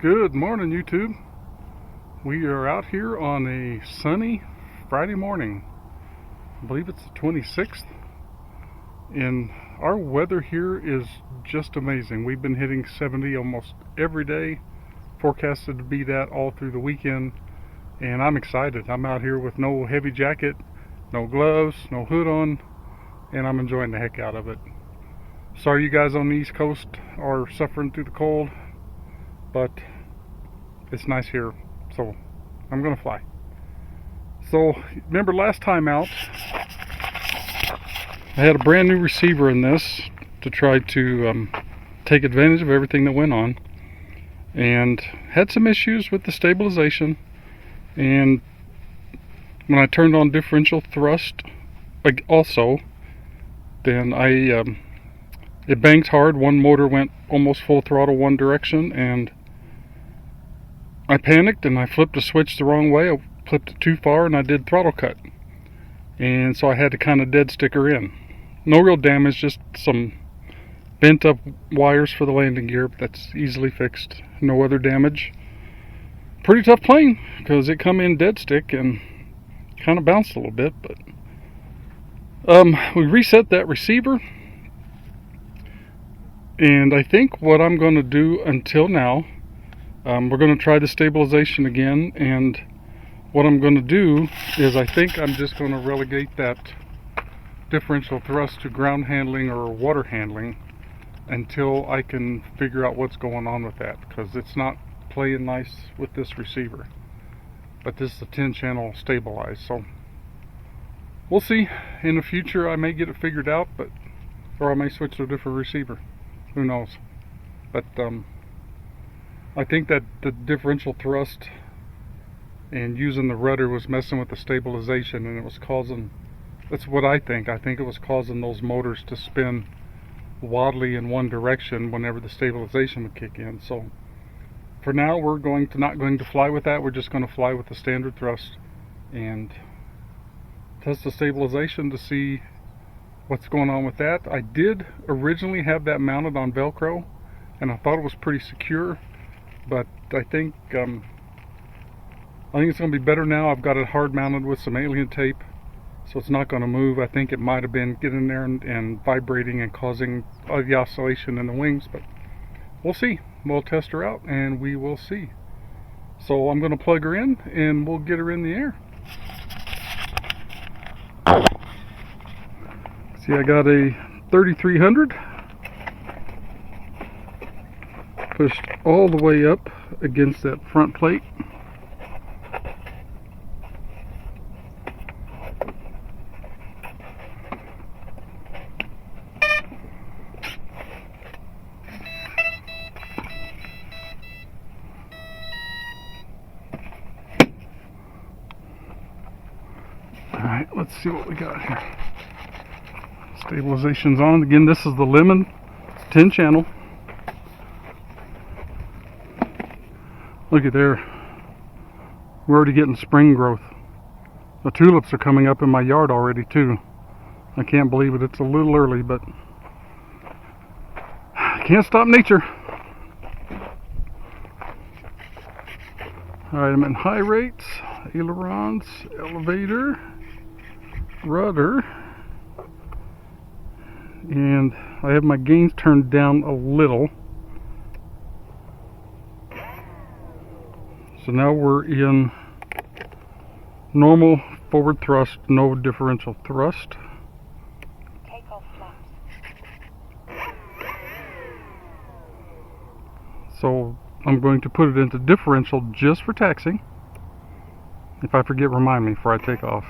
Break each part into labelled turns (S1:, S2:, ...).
S1: Good morning, YouTube. We are out here on a sunny Friday morning. I believe it's the 26th. And our weather here is just amazing. We've been hitting 70 almost every day. Forecasted to be that all through the weekend. And I'm excited. I'm out here with no heavy jacket, no gloves, no hood on. And I'm enjoying the heck out of it. Sorry you guys on the East Coast are suffering through the cold. But it's nice here, so I'm gonna fly. So remember last time out, I had a brand new receiver in this to try to take advantage of everything that went on, and had some issues with the stabilization. And when I turned on differential thrust also, then it banked hard. One motor went almost full throttle one direction, and I panicked and I flipped a switch the wrong way. I flipped it too far and I did throttle cut. And so I had to kind of dead stick her in. No real damage, just some bent up wires for the landing gear, but that's easily fixed. No other damage. Pretty tough plane because it come in dead stick and kind of bounced a little bit, but we reset that receiver. And I think what I'm going to do until now, we're going to try the stabilization again, and what I'm going to do is I think I'm just going to relegate that differential thrust to ground handling or water handling until I can figure out what's going on with that, because it's not playing nice with this receiver. But this is a 10 channel stabilized, so we'll see. In the future I may get it figured out, or I may switch to a different receiver. Who knows? But I think that the differential thrust and using the rudder was messing with the stabilization, and it was causing, that's what I think it was causing those motors to spin wildly in one direction whenever the stabilization would kick in. So for now we're not going to fly with that. We're just going to fly with the standard thrust and test the stabilization to see what's going on with that. I did originally have that mounted on Velcro and I thought it was pretty secure, but I think it's going to be better now. I've got it hard mounted with some alien tape, so it's not going to move. I think it might have been getting there and vibrating and causing the oscillation in the wings, but we'll see. We'll test her out and we will see. So I'm going to plug her in and we'll get her in the air. See, I got a 3300 pushed all the way up against that front plate. Alright, let's see what we got here. Stabilization's on. Again, this is the lemon 10 channel. Look at there. We're already getting spring growth. The tulips are coming up in my yard already too. I can't believe it. It's a little early, but can't stop nature. Alright, I'm in high rates, ailerons, elevator, rudder, and I have my gains turned down a little. So now we're in normal forward thrust, no differential thrust.
S2: Takeoff flaps.
S1: So I'm going to put it into differential just for taxiing. If I forget, remind me before I take off.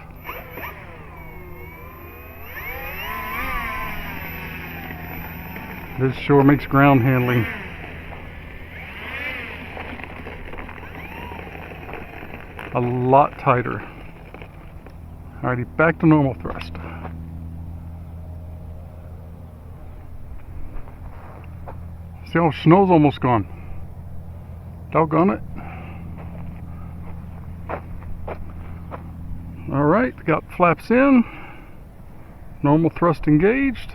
S1: This sure makes ground handling a lot tighter. Alrighty, back to normal thrust. See how snow's almost gone. Doggone it. Alright, got flaps in. Normal thrust engaged.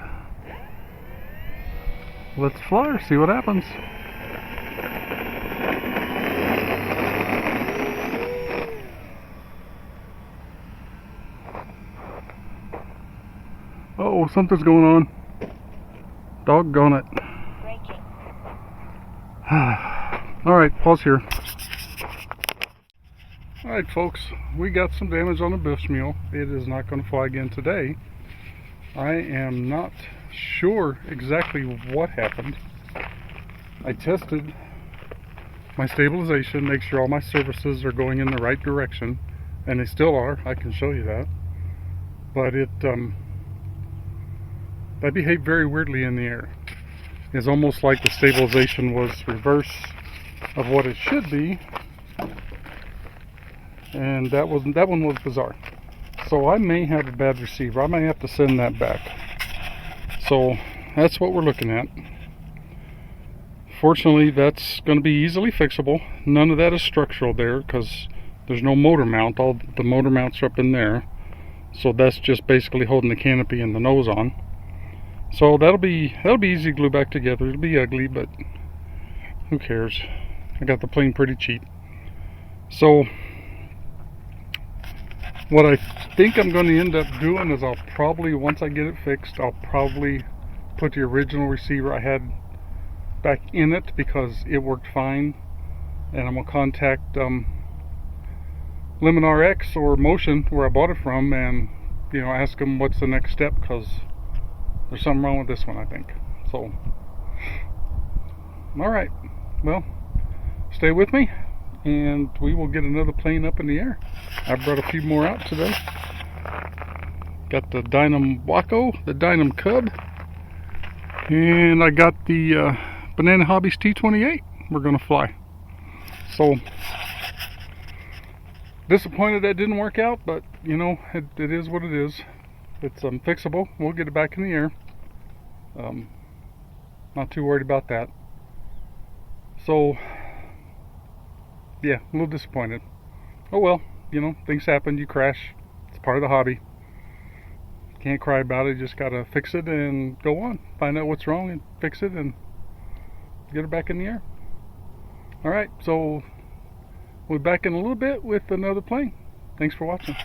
S1: Let's fly her, see what happens. Uh-oh, something's going on. Doggone it.
S2: Braking.
S1: Alright, pause here. Alright folks, we got some damage on the Bushmule. It is not going to fly again today. I am not sure exactly what happened. I tested my stabilization, make sure all my surfaces are going in the right direction, and they still are. I can show you that. But it behaved very weirdly in the air. It's almost like the stabilization was reverse of what it should be, and that one was bizarre. So I may have a bad receiver. I may have to send that back. So that's what we're looking at. Fortunately, that's going to be easily fixable. None of that is structural there because there's no motor mount. All the motor mounts are up in there. So that's just basically holding the canopy and the nose on. So that'll be easy to glue back together. It'll be ugly, but who cares? I got the plane pretty cheap. So what I think I'm going to end up doing is I'll probably, once I get it fixed, I'll probably put the original receiver I had back in it because it worked fine, and I'm going to contact Lemon RX or Motion where I bought it from, and ask them what's the next step, because there's something wrong with this one, I think. So alright, well, stay with me and we will get another plane up in the air. I brought a few more out today. Got the Dynam Waco, the Dynam Cub, and I got the Banana Hobbies T28 we're going to fly. So disappointed that didn't work out, but it is what it is. It's fixable. We'll get it back in the air. Not too worried about that. So yeah, a little disappointed. Oh well, things happen. You crash. It's part of the hobby. Can't cry about it. You just gotta fix it and go on. Find out what's wrong and fix it and get it back in the air. Alright, so we'll be back in a little bit with another plane. Thanks for watching.